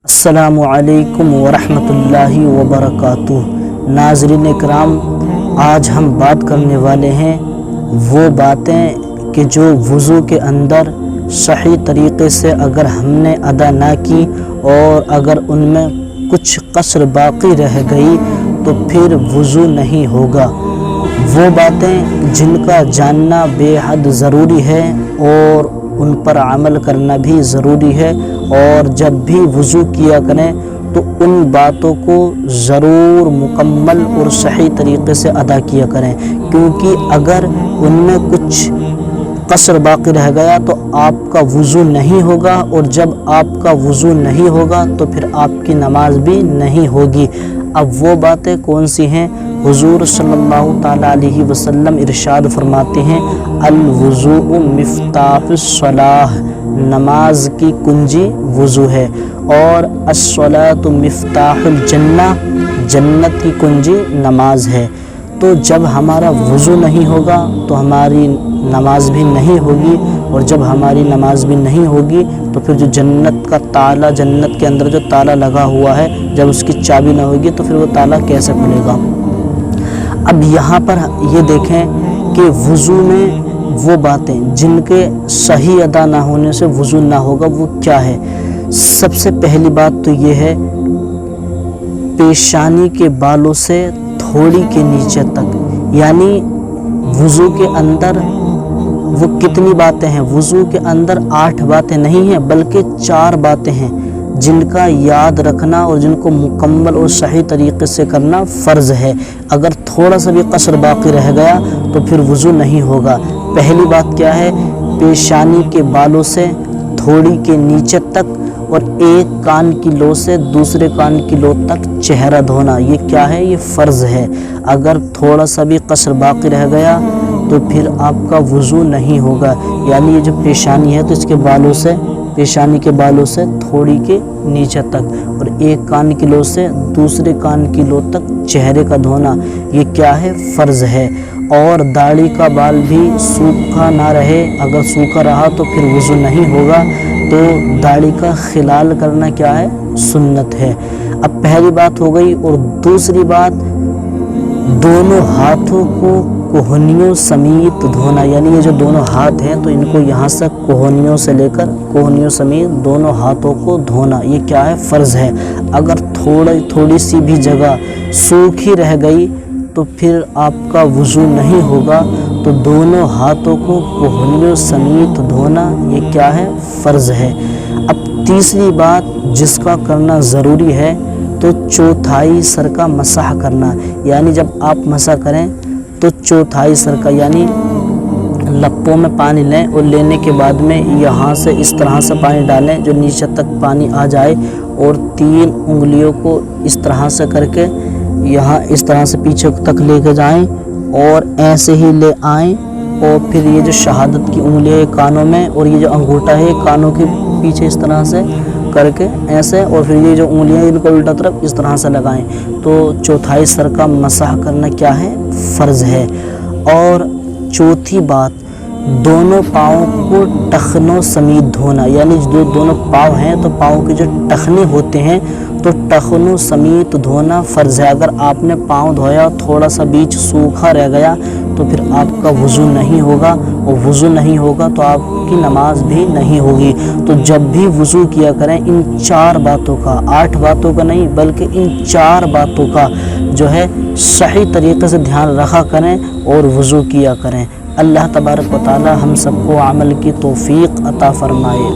السلام علیکم ورحمۃ اللہ وبرکاتہ۔ ناظرین اکرام، آج ہم بات کرنے والے ہیں وہ باتیں کہ جو وضو کے اندر صحیح طریقے سے اگر ہم نے ادا نہ کی اور اگر ان میں کچھ قصر باقی رہ گئی تو پھر وضو نہیں ہوگا۔ وہ باتیں جن کا جاننا بے حد ضروری ہے اور ان پر عمل کرنا بھی ضروری ہے، اور جب بھی وضو کیا کریں تو ان باتوں کو ضرور مکمل اور صحیح طریقے سے ادا کیا کریں، کیونکہ اگر ان میں کچھ قصر باقی رہ گیا تو آپ کا وضو نہیں ہوگا، اور جب آپ کا وضو نہیں ہوگا تو پھر آپ کی نماز بھی نہیں ہوگی۔ اب وہ باتیں کون سی ہیں؟ حضور صلی اللہ تعالیٰ علیہ وسلم ارشاد فرماتے ہیں، الوضوء مفتاح الصلاۃ، نماز کی کنجی وضو ہے، اور الصلاۃ مفتاح الجنہ، جنت کی کنجی نماز ہے۔ تو جب ہمارا وضو نہیں ہوگا تو ہماری نماز بھی نہیں ہوگی، اور جب ہماری نماز بھی نہیں ہوگی تو پھر جو جنت کا تالا، جنت کے اندر جو تالا لگا ہوا ہے، جب اس کی چابی نہ ہوگی تو پھر وہ تالا کیسے کھلے گا؟ اب یہاں پر یہ دیکھیں کہ وضو میں وہ باتیں جن کے صحیح ادا نہ ہونے سے وضو نہ ہوگا وہ کیا ہے؟ سب سے پہلی بات تو یہ ہے، پیشانی کے بالوں سے تھوڑی کے نیچے تک، یعنی وضو کے اندر وہ کتنی باتیں ہیں؟ وضو کے اندر 8 باتیں نہیں ہیں بلکہ 4 باتیں ہیں جن کا یاد رکھنا اور جن کو مکمل اور صحیح طریقے سے کرنا فرض ہے۔ اگر تھوڑا سا بھی قصر باقی رہ گیا تو پھر وضو نہیں ہوگا۔ پہلی بات کیا ہے؟ پیشانی کے بالوں سے تھوڑی کے نیچے تک اور ایک کان کی لو سے دوسرے کان کی لو تک چہرہ دھونا، یہ کیا ہے؟ یہ فرض ہے۔ اگر تھوڑا سا بھی قصر باقی رہ گیا تو پھر آپ کا وضو نہیں ہوگا، یعنی یہ جو پیشانی ہے تو اس کے بالوں سے، پیشانی کے بالوں سے تھوڑی کے نیچے تک اور ایک کان کی لو سے دوسرے کان کی لو تک چہرے کا دھونا، یہ کیا ہے؟ فرض ہے۔ اور داڑھی کا بال بھی سوکھا نہ رہے، اگر سوکھا رہا تو پھر وضو نہیں ہوگا، تو داڑھی کا خلال کرنا کیا ہے؟ سنت ہے۔ اب پہلی بات ہو گئی، اور دوسری بات دونوں ہاتھوں کو کوہنیوں سمیت دھونا، یعنی یہ جو دونوں ہاتھ ہیں تو ان کو یہاں سے کوہنیوں سے لے کر کوہنیوں سمیت دونوں ہاتھوں کو دھونا، یہ کیا ہے؟ فرض ہے۔ اگر تھوڑی سی بھی جگہ سوکھی رہ گئی تو پھر آپ کا وضو نہیں ہوگا، تو دونوں ہاتھوں کو کوہنیوں سمیت دھونا، یہ کیا ہے؟ فرض ہے۔ اب تیسری بات جس کا کرنا ضروری ہے تو چوتھائی سر کا مسح کرنا، یعنی جب آپ مسح کریں تو چوتھائی سر کا، یعنی لپوں میں پانی لیں اور لینے کے بعد میں یہاں سے اس طرح سے پانی ڈالیں جو نیچے تک پانی آ جائے، اور 3 انگلیوں کو اس طرح سے کر کے یہاں اس طرح سے پیچھے تک لے کے جائیں اور ایسے ہی لے آئیں، اور پھر یہ جو شہادت کی انگلی ہے کانوں میں، اور یہ جو انگوٹھا ہے کانوں کے پیچھے اس طرح سے کر کے ایسے، اور پھر یہ جو انگلیاں ان کو الٹا طرف اس طرح سے لگائیں، تو چوتھائی سر کا مسح کرنا کیا ہے؟ فرض ہے۔ اور چوتھی بات، دونوں پاؤں کو ٹخنوں سمیت دھونا، یعنی جو دونوں پاؤں ہیں تو پاؤں کے جو ٹخنے ہوتے ہیں تو ٹخنوں سمیت دھونا فرض ہے۔ اگر آپ نے پاؤں دھویا تھوڑا سا بیچ سوکھا رہ گیا تو پھر آپ کا وضو نہیں ہوگا، اور وضو نہیں ہوگا تو آپ کی نماز بھی نہیں ہوگی۔ تو جب بھی وضو کیا کریں ان 4 باتوں کا، 8 باتوں کا نہیں بلکہ ان 4 باتوں کا جو ہے صحیح طریقے سے دھیان رکھا کریں اور وضو کیا کریں۔ اللہ تبارک و تعالی ہم سب کو عمل کی توفیق عطا فرمائے۔